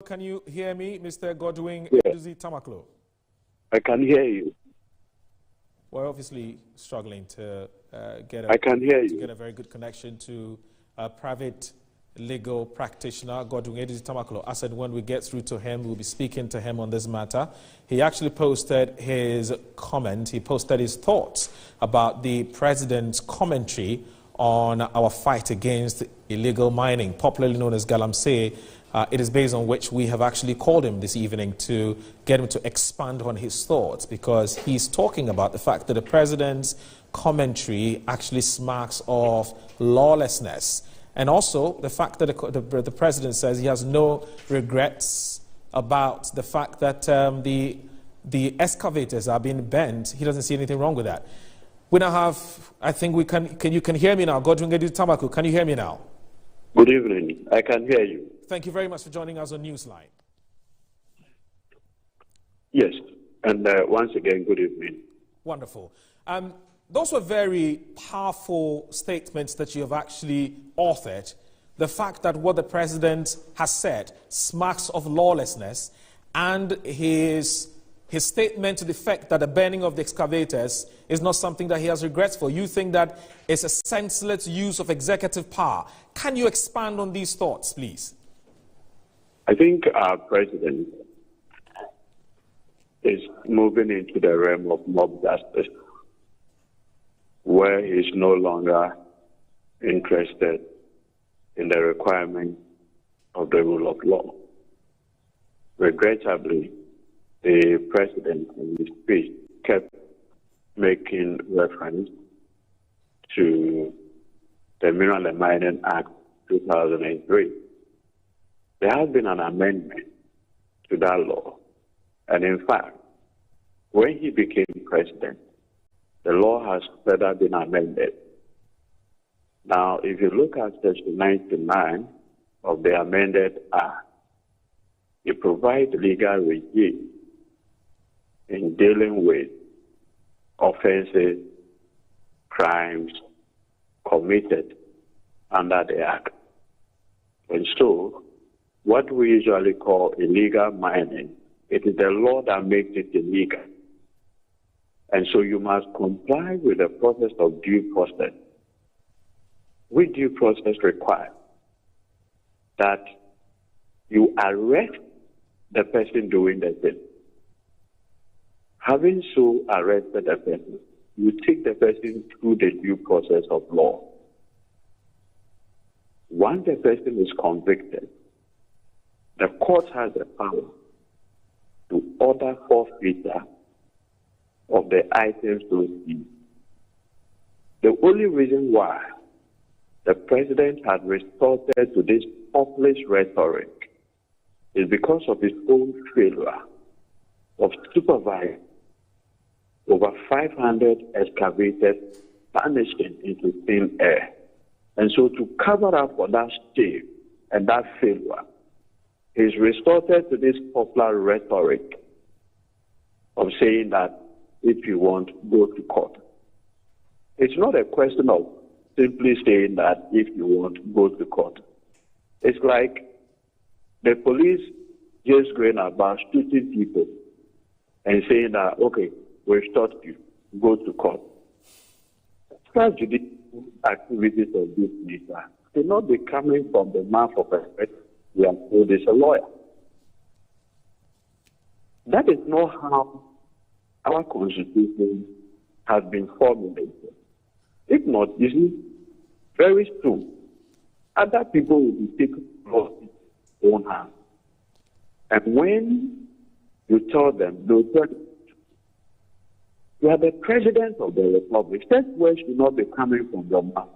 Can you hear me, Mr. Godwin Eduzi Tamaklo? I can hear you. We're obviously struggling to get a very good connection to a private legal practitioner, Godwin Eduzi Tamaklo. I said when we get through to him, we'll be speaking to him on this matter. He actually posted his comment. He posted his thoughts about the president's commentary on our fight against illegal mining, popularly known as Galamsey. It is based on which we have actually called him this evening to get him to expand on his thoughts, because he's talking about the fact that the president's commentary actually smacks of lawlessness. And also the fact that the president says he has no regrets about the fact that the excavators are being bent. He doesn't see anything wrong with that. We now have, I think you can hear me now. Godwin Eduzi Tamaklo, can you hear me now? Good evening. I can hear you. Thank you very much for joining us on Newsline. Yes, and once again, good evening. Wonderful. Those were very powerful statements that you have actually authored. The fact that what the president has said smacks of lawlessness, and his statement to the effect that the burning of the excavators is not something that he has regrets for. You think that it's a senseless use of executive power. Can you expand on these thoughts, please? I think our president is moving into the realm of mob justice, where he's no longer interested in the requirement of the rule of law. Regrettably, the president in his speech kept making reference to the Mineral and Mining Act 2003. There has been an amendment to that law. And in fact, when he became president, the law has further been amended. Now, if you look at Section 99 of the amended Act, it provides legal regime in dealing with offenses, crimes committed under the Act. And so, what we usually call illegal mining, it is the law that makes it illegal. And so you must comply with the process of due process. With due process requires that you arrest the person doing the thing. Having so arrested the person, you take the person through the due process of law. Once the person is convicted, the court has the power to order forfeiture of the items to seize. The only reason why the president had resorted to this populist rhetoric is because of his own failure of supervising over 500 excavators vanishing into thin air. And so to cover up for that shame and that failure, he's resorted to this popular rhetoric of saying that if you want, go to court. It's not a question of simply saying that if you want, go to court. It's like the police just going about shooting people and saying that, okay, we've shot you, go to court. Judicial activities of this nature cannot be coming from the mouth of a person we are told is a lawyer. That is not how our constitution has been formulated. If not, you see, very soon, other people will be taking law in their own hands. And when you tell them, they'll tell you, you are the president of the republic. Such words should not be coming from your mouth.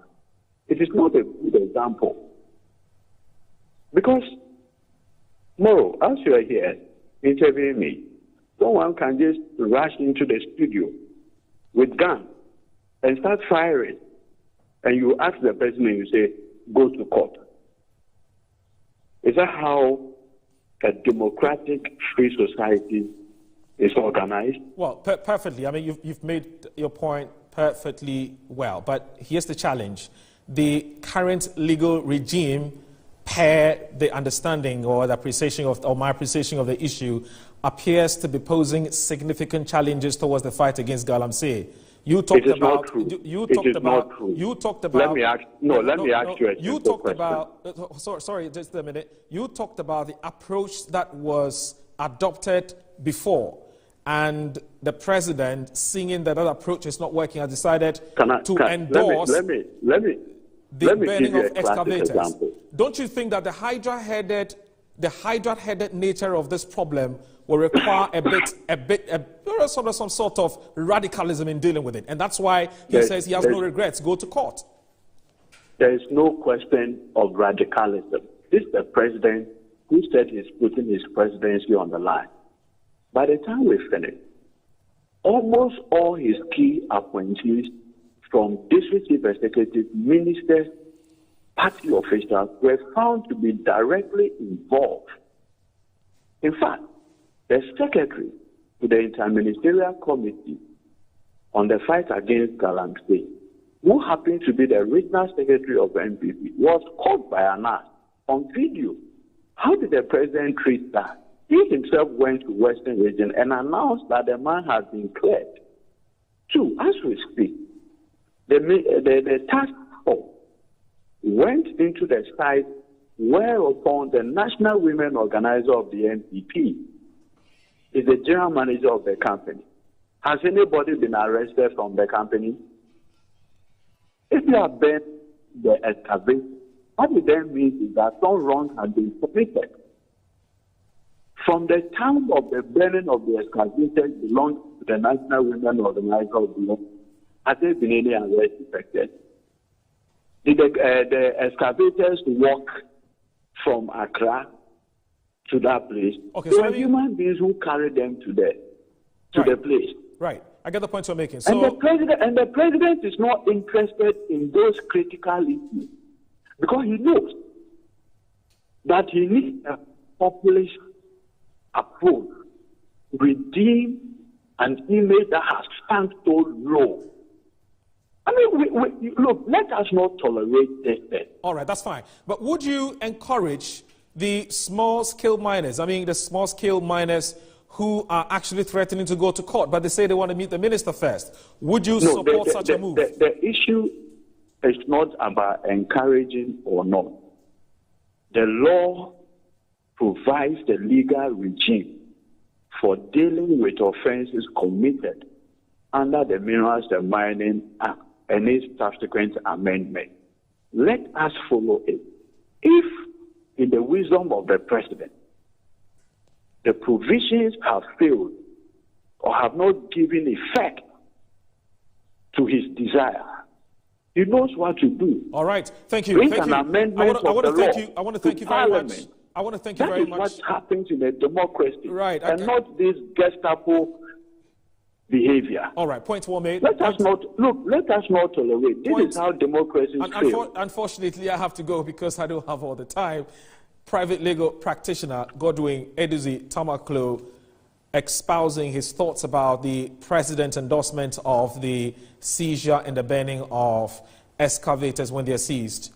It is not a good example. Because, tomorrow, as you are here interviewing me, someone can just rush into the studio with guns and start firing. And you ask the person and you say, go to court. Is that how a democratic, free society is organized? Well, perfectly. I mean, you've made your point perfectly well. But here's the challenge. The current legal regime the understanding or the appreciation of, or my appreciation of the issue appears to be posing significant challenges towards the fight against Galamsey. You talked about. Not true. You talked about. Not true. You talked about. Let me ask. Let me ask you a You talked question. About. Sorry, just a minute. You talked about the approach that was adopted before, and the president, seeing that approach is not working, has decided to endorse. Let me the burning of excavators. Example. Don't you think that the hydra-headed nature of this problem will require some sort of radicalism in dealing with it? And that's why he says he has no regrets. Go to court. There is no question of radicalism. This is the president who said he's putting his presidency on the line. By the time we finish, almost all his key appointees, from district chief executive, ministers, party officials, were found to be directly involved. In fact, the secretary to the Interministerial Committee on the fight against Galamsey, who happened to be the regional secretary of the NPP, was caught by ANAS on video. How did the president treat that? He himself went to Western Region and announced that the man has been cleared. Two, as we speak, the task force went into the site whereupon the National Women Organizer of the NPP is the general manager of the company. Has anybody been arrested from the company? If you have been the excavator, what it then means is that some wrong has been committed. From the time of the burning of the excavators belonged to the National Women Organizer of the NPP, has there been any arrest effected? Did the excavators walk from Accra to that place? Okay, there were human beings who carried them to the place. Right. I get the point you're making. So, and the president is not interested in those critical issues because he knows that he needs a populist approach, redeem an image that has sunk so low. I mean, look, let us not tolerate this. All right, that's fine. But would you encourage the small-scale miners, the small-scale miners who are actually threatening to go to court, but they say they want to meet the minister first? Would you support such a move? The issue is not about encouraging or not. The law provides the legal regime for dealing with offenses committed under the Minerals and Mining Act and its subsequent amendment. Let us follow it. If, in the wisdom of the president, the provisions have failed or have not given effect to his desire, he knows what to do. All right, thank you. Bring an amendment I want to thank you very much. I want to thank you very much. That is what happens in a democracy, right? And not this Gestapo behavior. All right, point well made. Let us not tolerate. This is how democracy fails. Unfortunately, I have to go because I don't have all the time. Private legal practitioner Godwin Edudzi Tamaklo espousing his thoughts about the president's endorsement of the seizure and the burning of excavators when they're seized.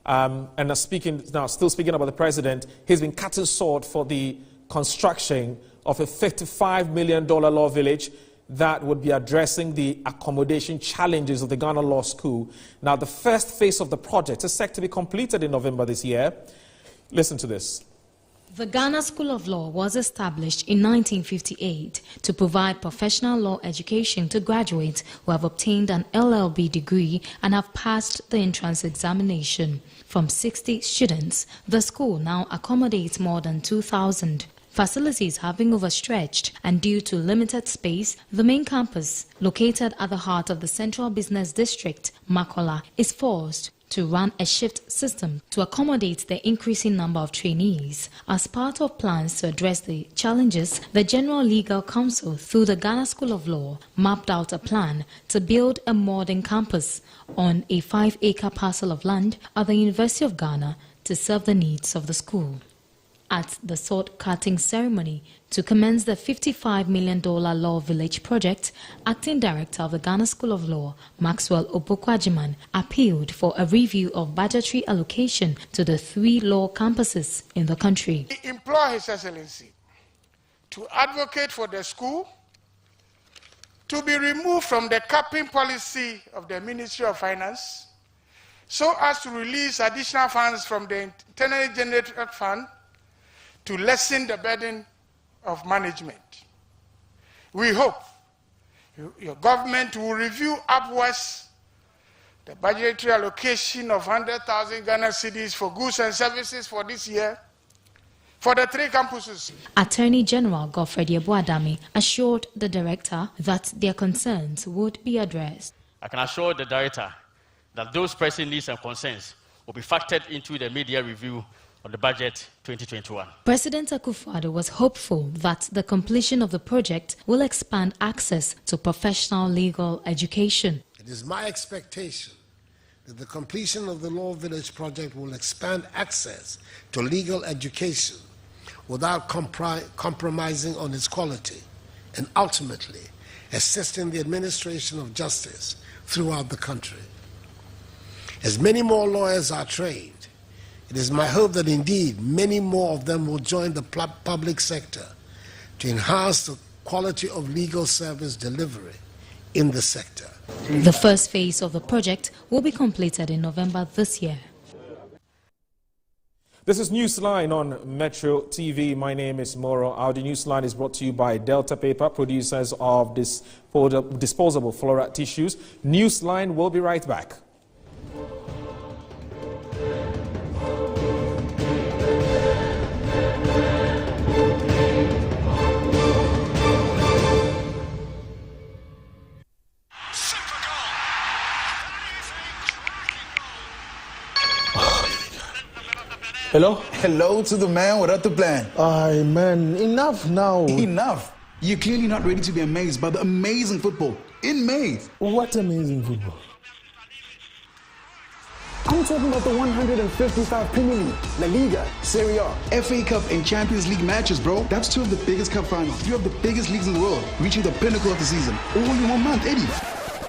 And still speaking about the president, he's been cutting sword for the construction of a $55 million law village that would be addressing the accommodation challenges of the Ghana Law School. Now, the first phase of the project is set to be completed in November this year. Listen to this. The Ghana School of Law was established in 1958 to provide professional law education to graduates who have obtained an LLB degree and have passed the entrance examination. From 60 students, the school now accommodates more than 2,000. Facilities have been overstretched, and due to limited space, the main campus, located at the heart of the Central Business District, Makola, is forced to run a shift system to accommodate the increasing number of trainees. As part of plans to address the challenges, the General Legal Council, through the Ghana School of Law, mapped out a plan to build a modern campus on a 5-acre parcel of land at the University of Ghana to serve the needs of the school. At the sword-cutting ceremony to commence the $55 million Law Village project, Acting Director of the Ghana School of Law, Maxwell Obokwajiman, appealed for a review of budgetary allocation to the 3 law campuses in the country. We implore His Excellency to advocate for the school to be removed from the capping policy of the Ministry of Finance so as to release additional funds from the internally generated fund to lessen the burden of management. We hope your government will review upwards the budgetary allocation of 100,000 Ghana cedis for goods and services for this year for the 3 campuses. Attorney General Godfred Yeboadami assured the director that their concerns would be addressed. I can assure the director that those pressing needs and concerns will be factored into the media review of the budget 2021. President Akufo-Addo was hopeful that the completion of the project will expand access to professional legal education. It is my expectation that the completion of the Law Village project will expand access to legal education without compromising on its quality and ultimately assisting the administration of justice throughout the country. As many more lawyers are trained, it is my hope that indeed many more of them will join the public sector to enhance the quality of legal service delivery in the sector. The first phase of the project will be completed in November this year. This is Newsline on Metro TV. My name is Moro Audi. Newsline is brought to you by Delta Paper, producers of disposable fluoride tissues. Newsline will be right back. Hello? Hello to the man without the plan. Aye, man, enough now. Enough. You're clearly not ready to be amazed by the amazing football in May. What amazing football? I'm talking about the 155 Premier League, La Liga, Serie A, FA Cup, and Champions League matches, bro. That's 2 of the biggest cup finals, 3 of the biggest leagues in the world, reaching the pinnacle of the season, all in 1 month, Eddie.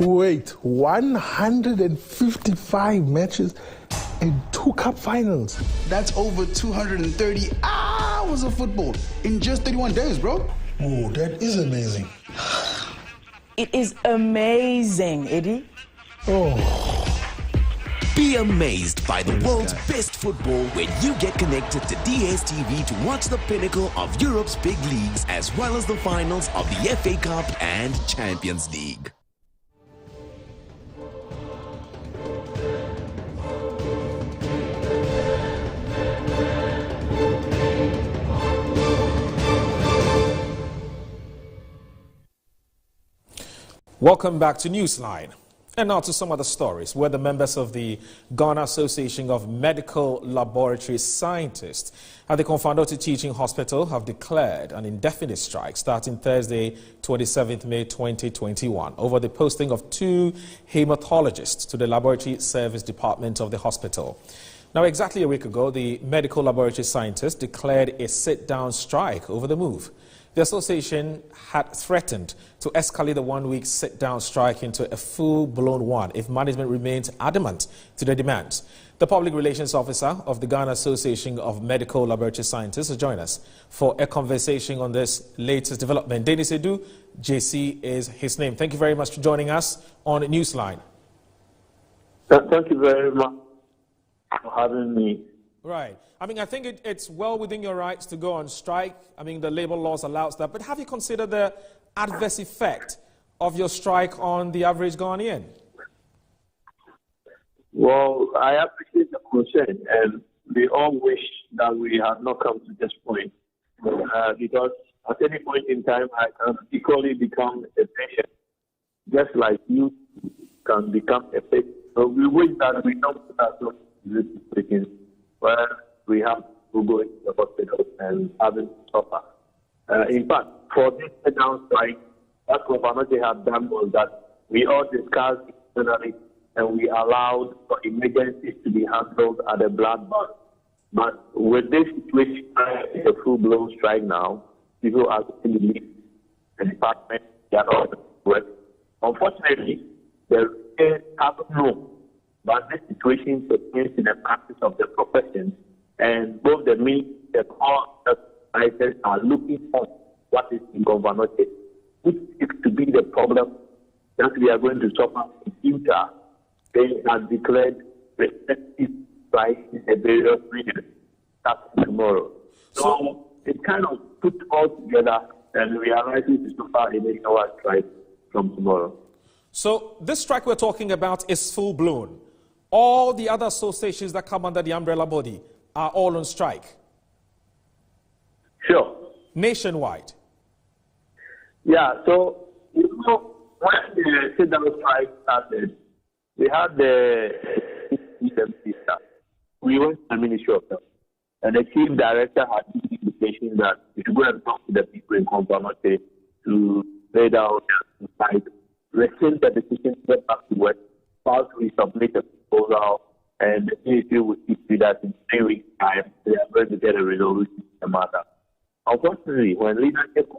Wait, 155 matches and 2 cup finals? That's over 230 hours of football in just 31 days, bro. Oh, that is amazing. It is amazing, Eddie. Oh. Be amazed by the world's best football when you get connected to DSTV to watch the pinnacle of Europe's big leagues as well as the finals of the FA Cup and Champions League. Welcome back to Newsline. And now to some other stories where the members of the Ghana Association of Medical Laboratory Scientists at the Konfadoti Teaching Hospital have declared an indefinite strike starting Thursday, 27th May 2021 over the posting of 2 hematologists to the Laboratory Service Department of the hospital. Now, exactly a week ago, the medical laboratory scientists declared a sit-down strike over the move. The association had threatened to escalate the 1-week sit-down strike into a full-blown one if management remains adamant to their demands. The public relations officer of the Ghana Association of Medical Laboratory Scientists will join us for a conversation on this latest development. Denis Edu, JC is his name. Thank you very much for joining us on Newsline. Thank you very much for having me. Right. I mean, I think it's well within your rights to go on strike. I mean, the labor laws allows that. But have you considered the adverse effect of your strike on the average Ghanaian? Well, I appreciate the concern, and we all wish that we had not come to this point. Because at any point in time, I can equally become a patient, just like you can become a patient. So we wish that we don't put ourselves in this situation where we have to go into the hospital and having to suffer. In fact, for this sit-down strike, what Konfadoti have done was that we all discussed internally and we allowed for emergencies to be handled at the blood bank. But with this situation, it's a full-blown strike now. People are going to leave the department. They are not work. Unfortunately, the retailers haven't known about this situation pertains in the practice of the profession, and both the ministry and all the writers are looking for what is in Governor, which seems to be the problem that we are going to suffer in the future. They have declared respective strikes in the various regions starting tomorrow. So it kind of put all together, and we are likely to suffer a nationwide strike from tomorrow. So this strike we're talking about is full-blown. All the other associations that come under the umbrella body are all on strike? Sure. Nationwide? Yeah, so, you know, when the sit-down strike started, we had the staff. We went to the Ministry of Health, and the chief director had the indication that we should go and talk to the people in Compamate to lay down the strike, rescind the decision to get back to work, whilst we submit a proposal, and the ministry will see to that in 3 weeks' time. They are going to get a resolution to the matter. Unfortunately, when leadership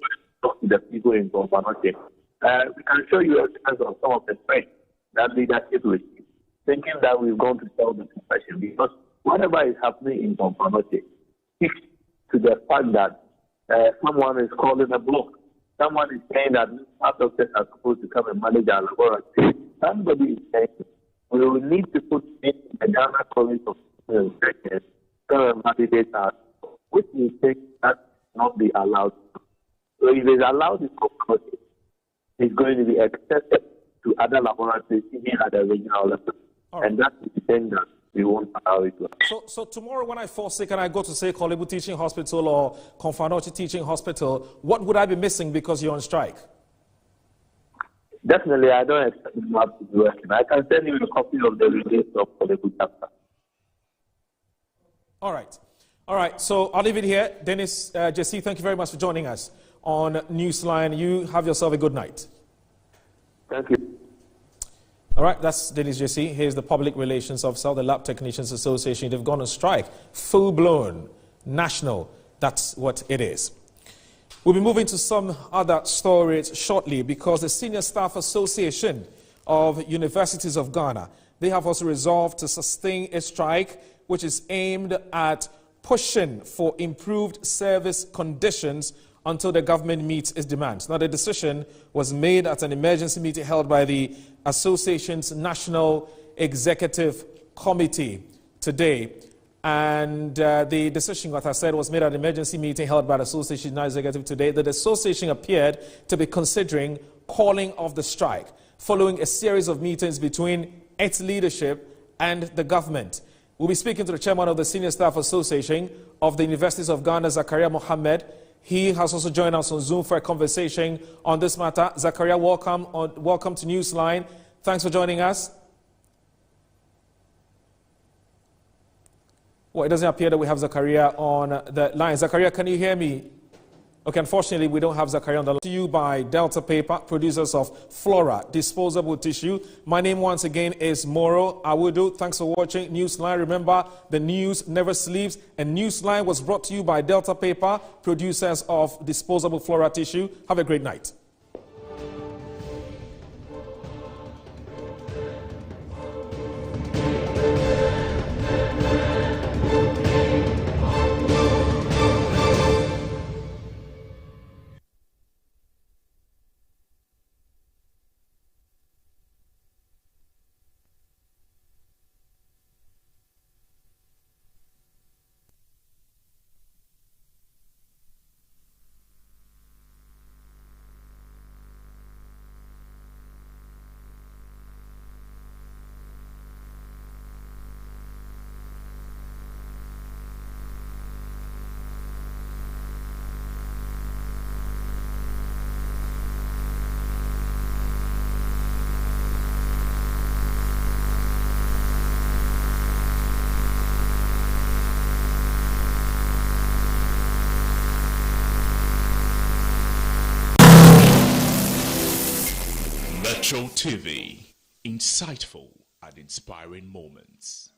talk to the people in Compamate, we can show you evidence of some of the strength that leadership received, thinking that we're going to solve the situation, because whatever is happening in Compamate speaks to the fact that someone is calling a block. Someone is saying that our doctors are supposed to come and manage our laboratory. Somebody is saying we will need to put in the Ghana College of Inspectors to validate us, which we think that not be allowed. So if it's allowed in Compamate, it's going to be accepted to other laboratories, even at the regional level. Right. And that's the thing that we won't allow it to happen. So tomorrow when I fall sick and I go to, say, Korle Bu Teaching Hospital or Konfanochi Teaching Hospital, what would I be missing because you're on strike? Definitely, I don't expect you to have to do anything. I can send you a copy of the release of Korle Bu chapter. All right. All right, so I'll leave it here. Dennis Jesse, thank you very much for joining us on Newsline. You have yourself a good night. Thank you. All right, that's Dennis Jesse. Here's the Public Relations Officer of the Lab Technicians Association. They've gone on strike, full-blown, national. That's what it is. We'll be moving to some other stories shortly because the Senior Staff Association of Universities of Ghana, they have also resolved to sustain a strike which is aimed at pushing for improved service conditions until the government meets its demands. Now, the decision was made at an emergency meeting held by the association's National Executive Committee today. And the decision, as I said, was made at an emergency meeting held by the association's National Executive today. That the association appeared to be considering calling off the strike following a series of meetings between its leadership and the government. We'll be speaking to the chairman of the Senior Staff Association of the Universities of Ghana, Zakaria Mohammed. He has also joined us on Zoom for a conversation on this matter. Zakaria, welcome to Newsline. Thanks for joining us. Well, it doesn't appear that we have Zakaria on the line. Zakaria, can you hear me? Okay, unfortunately, we don't have Zakaria on the line. To you by Delta Paper, producers of Flora disposable tissue. My name once again is Moro Awudu. Thanks for watching Newsline. Remember, the news never sleeps. And Newsline was brought to you by Delta Paper, producers of disposable Flora tissue. Have a great night. Metro TV, insightful and inspiring moments.